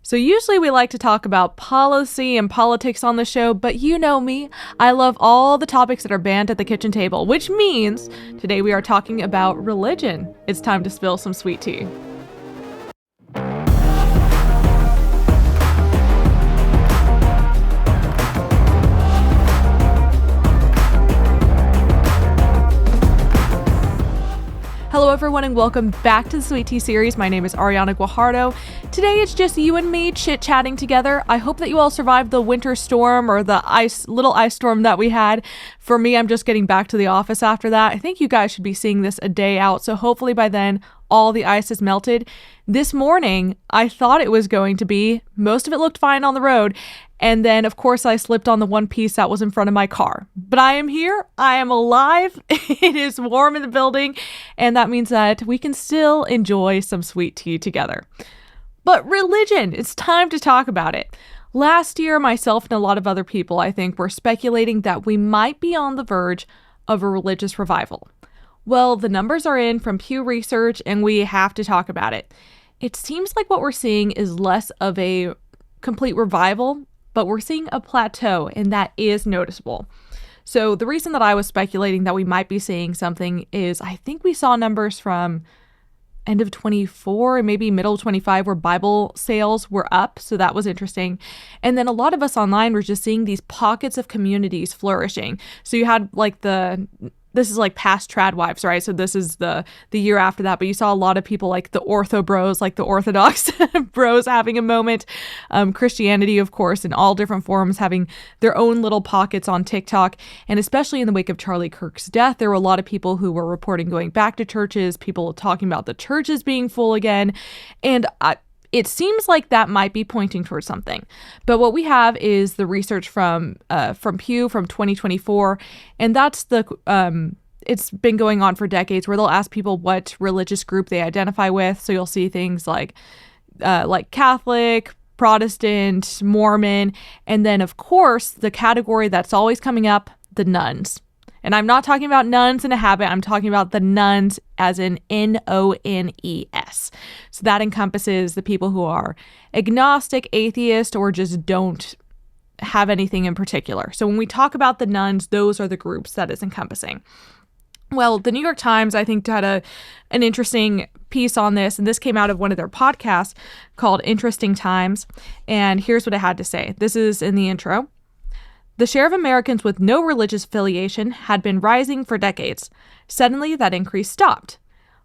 So usually we like to talk about policy and politics on the show, but you know me, I love all the topics that are banned at the kitchen table, which means today we are talking about religion. It's time to spill some sweet tea. Hello everyone and welcome back to the Sweet Tea series. My name is Ariana Guajardo. Today it's just you and me chit-chatting together. I hope that you all survived the winter storm or the little ice storm that we had. For me, I'm just getting back to the office after that. I think you guys should be seeing this a day out, so hopefully by then all the ice is melted. This morning, I thought it was going to be. Most of it looked fine on the road. And then, of course, I slipped on the one piece that was in front of my car. But I am here. I am alive. It is warm in the building. And that means that we can still enjoy some sweet tea together. But religion, it's time to talk about it. Last year, myself and a lot of other people, I think, were speculating that we might be on the verge of a religious revival. Well, the numbers are in from Pew Research, and we have to talk about it. It seems like what we're seeing is less of a complete revival, but we're seeing a plateau, and that is noticeable. So the reason that I was speculating that we might be seeing something is I think we saw numbers from end of 24 and maybe middle of 25 where Bible sales were up. So that was interesting. And then a lot of us online were just seeing these pockets of communities flourishing. So you had like this is like past trad wives, right? So this is the year after that. But you saw a lot of people like the Orthobros, like the Orthodox bros having a moment. Christianity, of course, in all different forms, having their own little pockets on TikTok. And especially in the wake of Charlie Kirk's death, there were a lot of people who were reporting going back to churches, people talking about the churches being full again. And it seems like that might be pointing towards something. But what we have is the research from Pew from 2024. And that's it's been going on for decades where they'll ask people what religious group they identify with. So you'll see things like Catholic, Protestant, Mormon. And then, of course, the category that's always coming up, the nuns. And I'm not talking about nuns in a habit. I'm talking about the nuns as in N-O-N-E-S. So that encompasses the people who are agnostic, atheist, or just don't have anything in particular. So when we talk about the nuns, those are the groups that it's encompassing. Well, the New York Times, I think, had an interesting piece on this, and this came out of one of their podcasts called Interesting Times. And here's what it had to say. This is in the intro. The share of Americans with no religious affiliation had been rising for decades. Suddenly, that increase stopped.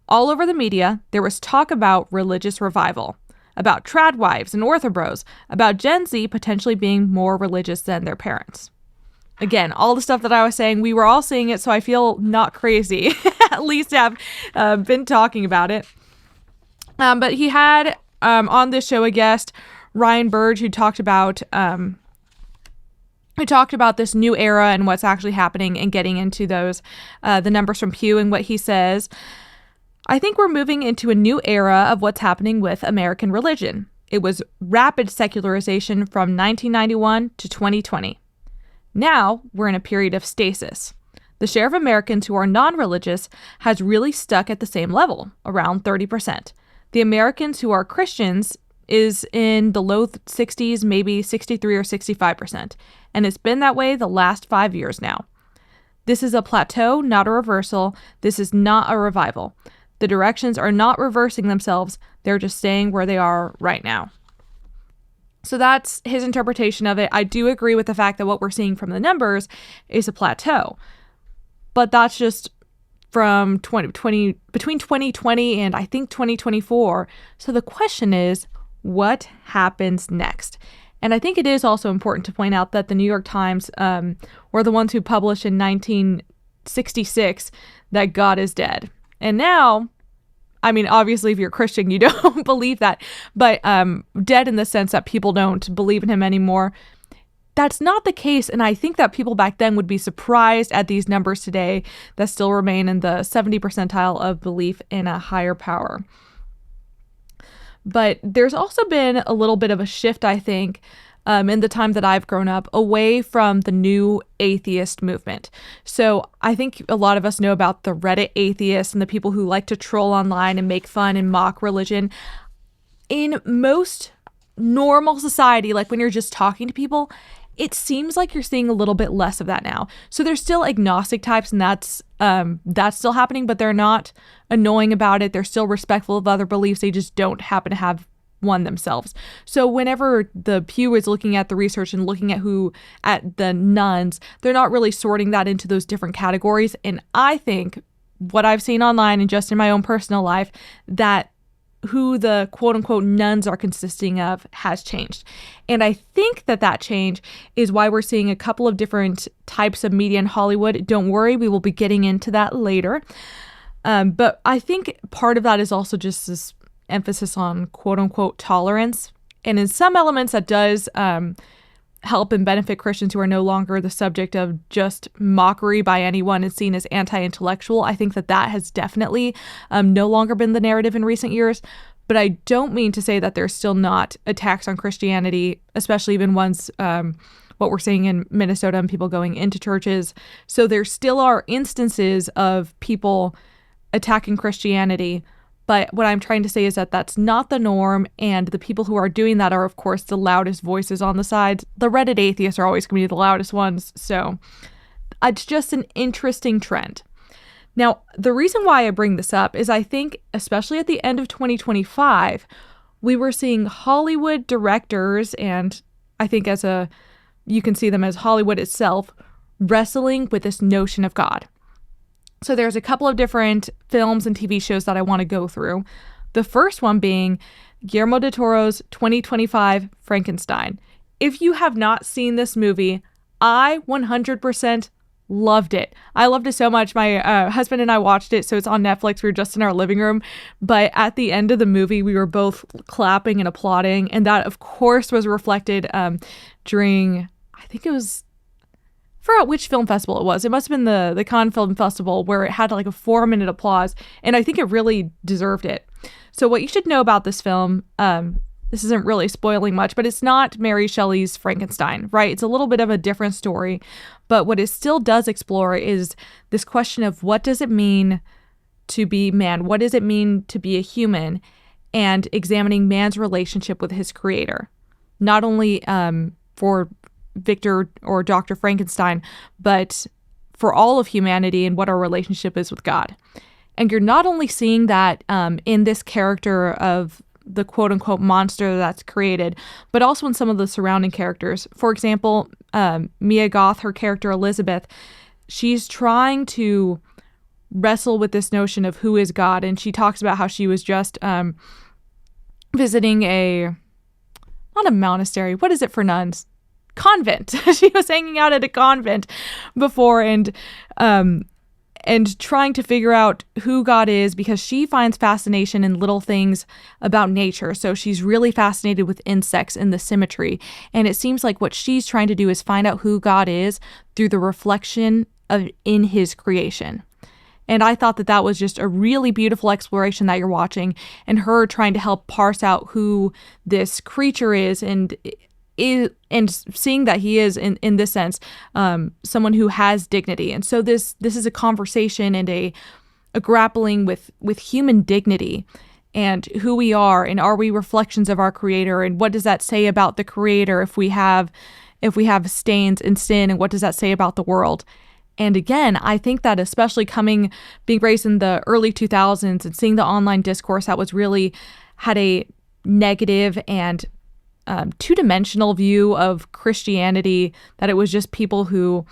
All over the media, there was talk about religious revival, about trad wives and Orthobros, about Gen Z potentially being more religious than their parents. Again, all the stuff that I was saying, we were all seeing it, so I feel not crazy, at least have been talking about it. But he had on this show a guest, Rian, who talked about... We talked about this new era and what's actually happening and getting into those, the numbers from Pew and what he says. I think we're moving into a new era of what's happening with American religion. It was rapid secularization from 1991 to 2020. Now we're in a period of stasis. The share of Americans who are non-religious has really stuck at the same level, around 30%. The Americans who are Christians is in the low 60s, maybe 63 or 65%. And it's been that way the last 5 years now. This is a plateau, not a reversal. This is not a revival. The directions are not reversing themselves. They're just staying where they are right now. So that's his interpretation of it. I do agree with the fact that what we're seeing from the numbers is a plateau. But that's just from between 2020 and I think 2024. So the question is, what happens next? And I think it is also important to point out that the New York Times were the ones who published in 1966 that God is dead. And now, I mean, obviously, if you're Christian, you don't believe that. But dead in the sense that people don't believe in him anymore. That's not the case. And I think that people back then would be surprised at these numbers today that still remain in the 70 percentile of belief in a higher power. But there's also been a little bit of a shift, I think, in the time that I've grown up, away from the new atheist movement. So I think a lot of us know about the Reddit atheists and the people who like to troll online and make fun and mock religion. In most normal society, like when you're just talking to people, it seems like you're seeing a little bit less of that now. So there's still agnostic types, and that's still happening, but they're not annoying about it. They're still respectful of other beliefs. They just don't happen to have one themselves. So whenever the Pew is looking at the research and looking at the nuns, they're not really sorting that into those different categories. And I think what I've seen online and just in my own personal life, that who the quote unquote nuns are consisting of has changed. And I think that change is why we're seeing a couple of different types of media in Hollywood. Don't worry, we will be getting into that later. But I think part of that is also just this emphasis on quote unquote tolerance. And in some elements that does help and benefit Christians who are no longer the subject of just mockery by anyone and seen as anti-intellectual. I think that has definitely no longer been the narrative in recent years. But I don't mean to say that there's still not attacks on Christianity, especially even ones what we're seeing in Minnesota and people going into churches. So there still are instances of people attacking Christianity. But what I'm trying to say is that that's not the norm, and the people who are doing that are, of course, the loudest voices on the sides. The Reddit atheists are always going to be the loudest ones, so it's just an interesting trend. Now, the reason why I bring this up is I think, especially at the end of 2025, we were seeing Hollywood directors, and I think you can see them as Hollywood itself, wrestling with this notion of God. So there's a couple of different films and TV shows that I want to go through. The first one being Guillermo del Toro's 2025 Frankenstein. If you have not seen this movie, I 100% loved it. I loved it so much. My husband and I watched it, so it's on Netflix. We were just in our living room. But at the end of the movie, we were both clapping and applauding. And that, of course, was reflected during, I think it was, I forgot which film festival it was. It must have been the Cannes Film Festival, where it had like a 4-minute applause, and I think it really deserved it. So what you should know about this film, this isn't really spoiling much, but it's not Mary Shelley's Frankenstein, right? It's a little bit of a different story, but what it still does explore is this question of what does it mean to be man? What does it mean to be a human? And examining man's relationship with his creator. Not only for Victor or Dr. Frankenstein, but for all of humanity and what our relationship is with God. And you're not only seeing that in this character of the quote-unquote monster that's created, but also in some of the surrounding characters. For example, Mia Goth, her character Elizabeth, she's trying to wrestle with this notion of who is God, and she talks about how she was just visiting not a monastery, what is it for nuns? Convent. She was hanging out at a convent before and trying to figure out who God is, because she finds fascination in little things about nature. So she's really fascinated with insects and the symmetry. And it seems like what she's trying to do is find out who God is through the reflection in his creation. And I thought that was just a really beautiful exploration that you're watching, and her trying to help parse out who this creature is and seeing that he is in this sense someone who has dignity. And so this is a conversation and a grappling with human dignity and who we are, and are we reflections of our creator, and what does that say about the creator if we have stains and sin, and what does that say about the world? And again, I think that especially being raised in the early 2000s and seeing the online discourse that was really had a negative and two-dimensional view of Christianity, that it was just people who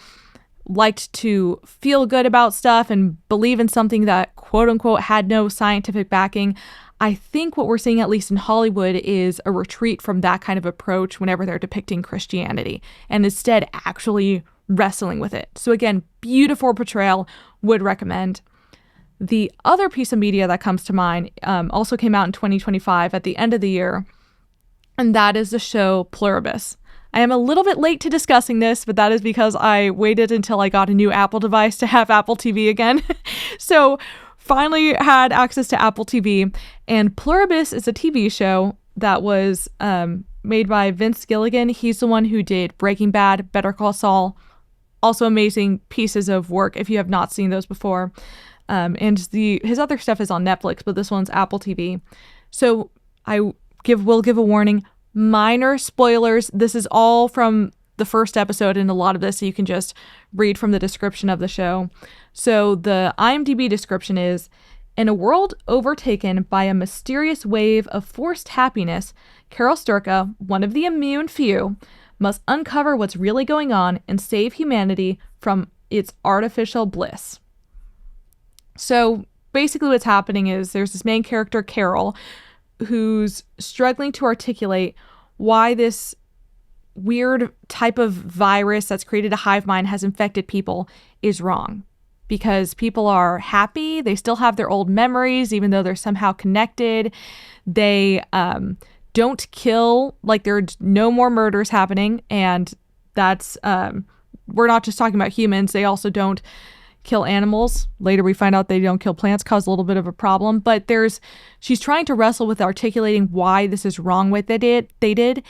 liked to feel good about stuff and believe in something that quote-unquote had no scientific backing. I think what we're seeing, at least in Hollywood, is a retreat from that kind of approach whenever they're depicting Christianity, and instead actually wrestling with it. So again, beautiful portrayal, would recommend. The other piece of media that comes to mind also came out in 2025 at the end of the year, and that is the show Pluribus. I am a little bit late to discussing this, but that is because I waited until I got a new Apple device to have Apple TV again. So finally had access to Apple TV, and Pluribus is a TV show that was made by Vince Gilligan. He's the one who did Breaking Bad, Better Call Saul. Also amazing pieces of work if you have not seen those before. And his other stuff is on Netflix, but this one's Apple TV. So I will give a warning. Minor spoilers. This is all from the first episode, and a lot of this you can just read from the description of the show. So the IMDb description is, in a world overtaken by a mysterious wave of forced happiness, Carol Sturka, one of the immune few, must uncover what's really going on and save humanity from its artificial bliss. So basically what's happening is there's this main character, Carol, who's struggling to articulate why this weird type of virus that's created a hive mind has infected people is wrong. Because people are happy, they still have their old memories, even though they're somehow connected. They don't kill, like there's no more murders happening, and that's, we're not just talking about humans, they also don't kill animals. Later we find out they don't kill plants, cause a little bit of a problem, but she's trying to wrestle with articulating why this is wrong what they did,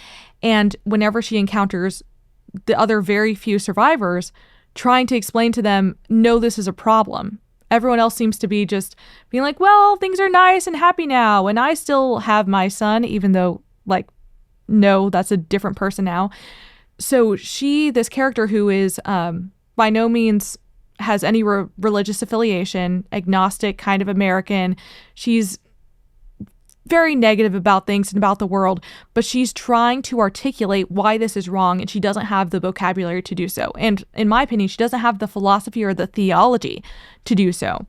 and whenever she encounters the other very few survivors, trying to explain to them, no, this is a problem. Everyone else seems to be just being like, well, things are nice and happy now, and I still have my son, even though, like, no, that's a different person now. So this character who is by no means has any religious affiliation, agnostic, kind of American, she's very negative about things and about the world, but she's trying to articulate why this is wrong, and she doesn't have the vocabulary to do so. And in my opinion, she doesn't have the philosophy or the theology to do so.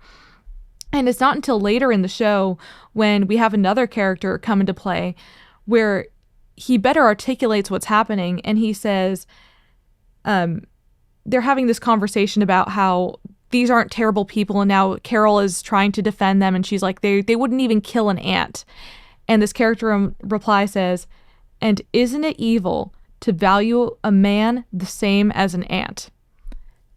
And it's not until later in the show when we have another character come into play where he better articulates what's happening, and he says, they're having this conversation about how these aren't terrible people, and now Carol is trying to defend them, and she's like, they wouldn't even kill an ant. And this character in reply says, and isn't it evil to value a man the same as an ant?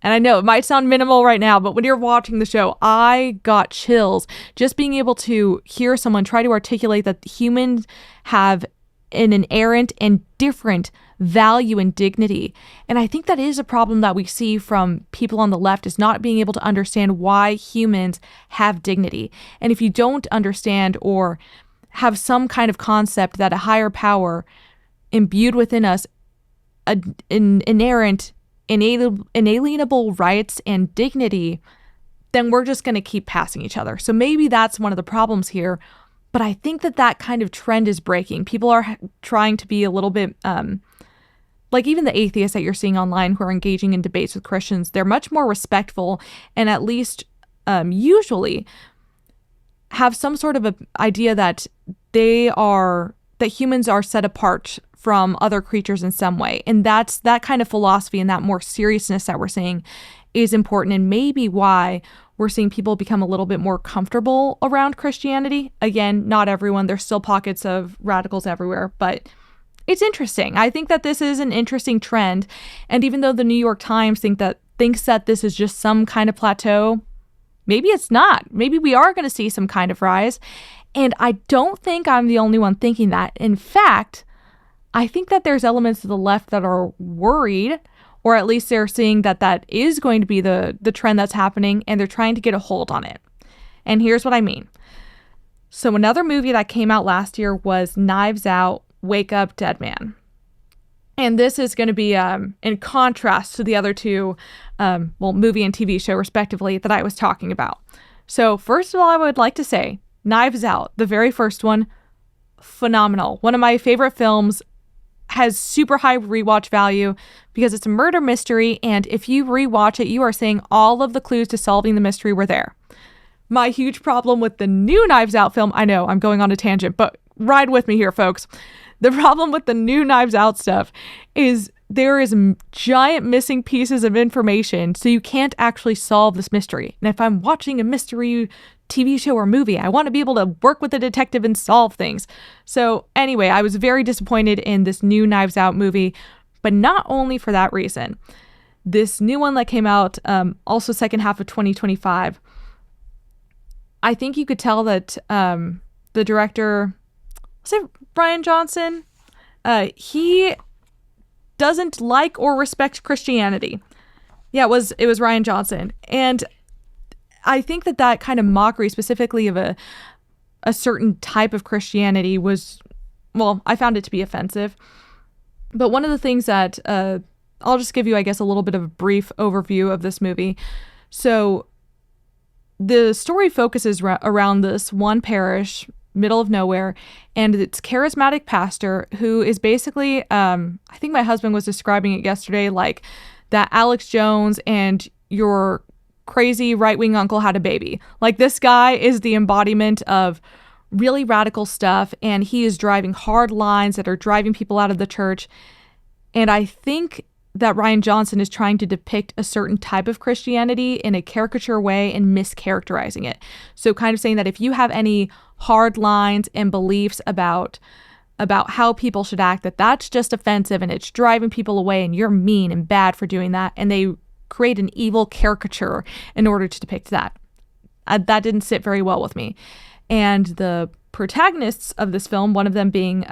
And I know it might sound minimal right now, but when you're watching the show, I got chills just being able to hear someone try to articulate that humans have an inherent and different value and dignity. And I think that is a problem that we see from people on the left, is not being able to understand why humans have dignity. And if you don't understand or have some kind of concept that a higher power imbued within us an inherent, inalienable rights and dignity, then we're just going to keep passing each other. So maybe that's one of the problems here. But I think that kind of trend is breaking. People are trying to be a little bit, like even the atheists that you're seeing online who are engaging in debates with Christians, they're much more respectful and at least usually have some sort of an idea that that humans are set apart from other creatures in some way. And that kind of philosophy and that more seriousness that we're seeing is important, and maybe why we're seeing people become a little bit more comfortable around Christianity. Again, not everyone. There's still pockets of radicals everywhere, but it's interesting. I think that this is an interesting trend. And even though the New York Times thinks that this is just some kind of plateau, maybe it's not. Maybe we are going to see some kind of rise. And I don't think I'm the only one thinking that. In fact, I think that there's elements of the left that are worried, or at least they're seeing that is going to be the trend that's happening, and they're trying to get a hold on it. And here's what I mean. So another movie that came out last year was Knives Out, Wake Up, Dead Man. And this is going to be in contrast to the other two, movie and TV show respectively that I was talking about. So first of all, I would like to say Knives Out, the very first one, phenomenal. One of my favorite films, has super high rewatch value because it's a murder mystery, and if you rewatch it, you are seeing all of the clues to solving the mystery were there. My huge problem with the new Knives Out film, I know I'm going on a tangent, but ride with me here, folks. The problem with the new Knives Out stuff is there is giant missing pieces of information, so you can't actually solve this mystery. And if I'm watching a mystery TV show or movie, I want to be able to work with a detective and solve things. So anyway, I was very disappointed in this new Knives Out movie, but not only for that reason. This new one that came out, also second half of 2025, I think you could tell that the director, was it Rian Johnson? He doesn't like or respect Christianity. Yeah, it was Rian Johnson. And I think that kind of mockery specifically of a certain type of Christianity was I found it to be offensive. But one of the things that, I'll just give you, I guess, a little bit of a brief overview of this movie. So the story focuses around this one parish, middle of nowhere, and its charismatic pastor who is basically, I think my husband was describing it yesterday, like that Alex Jones and your crazy right-wing uncle had a baby. Like, this guy is the embodiment of really radical stuff, and he is driving hard lines that are driving people out of the church. And I think that Rian Johnson is trying to depict a certain type of Christianity in a caricature way and mischaracterizing it. So kind of saying that if you have any hard lines and beliefs about how people should act, that's just offensive and it's driving people away and you're mean and bad for doing that. And they create an evil caricature in order to depict that. That didn't sit very well with me. And the protagonists of this film, one of them being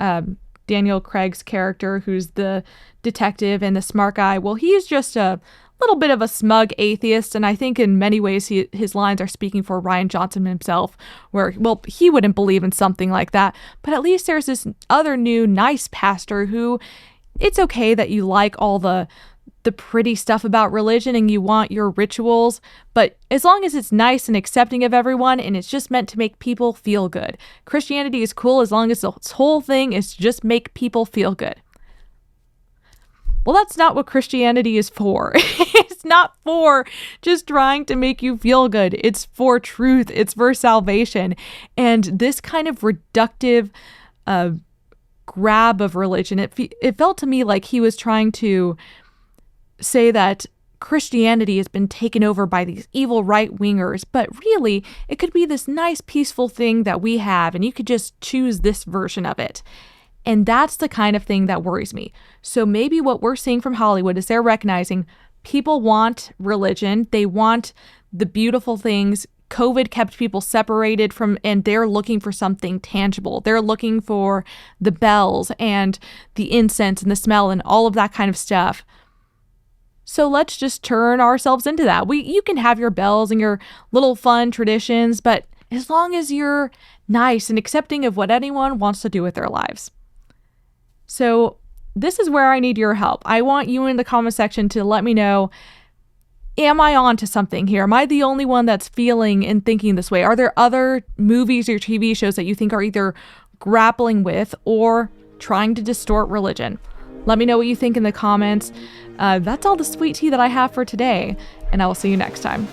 Daniel Craig's character, who's the detective and the smart guy, well, he's just a little bit of a smug atheist, and I think in many ways his lines are speaking for Rian Johnson himself, where, well, he wouldn't believe in something like that, but at least there's this other new nice pastor who, it's okay that you like all the pretty stuff about religion and you want your rituals, but as long as it's nice and accepting of everyone and it's just meant to make people feel good. Christianity is cool as long as its whole thing is to just make people feel good. Well, that's not what Christianity is for. It's not for just trying to make you feel good. It's for truth. It's for salvation. And this kind of reductive grab of religion, it felt to me like he was trying to say that Christianity has been taken over by these evil right-wingers, but really, it could be this nice, peaceful thing that we have, and you could just choose this version of it. And that's the kind of thing that worries me. So maybe what we're seeing from Hollywood is they're recognizing people want religion, they want the beautiful things. COVID kept people separated from, and they're looking for something tangible. They're looking for the bells and the incense and the smell and all of that kind of stuff. So let's just turn ourselves into that. You can have your bells and your little fun traditions, but as long as you're nice and accepting of what anyone wants to do with their lives. So this is where I need your help. I want you in the comment section to let me know, am I on to something here? Am I the only one that's feeling and thinking this way? Are there other movies or TV shows that you think are either grappling with or trying to distort religion? Let me know what you think in the comments. That's all the sweet tea that I have for today, and I will see you next time.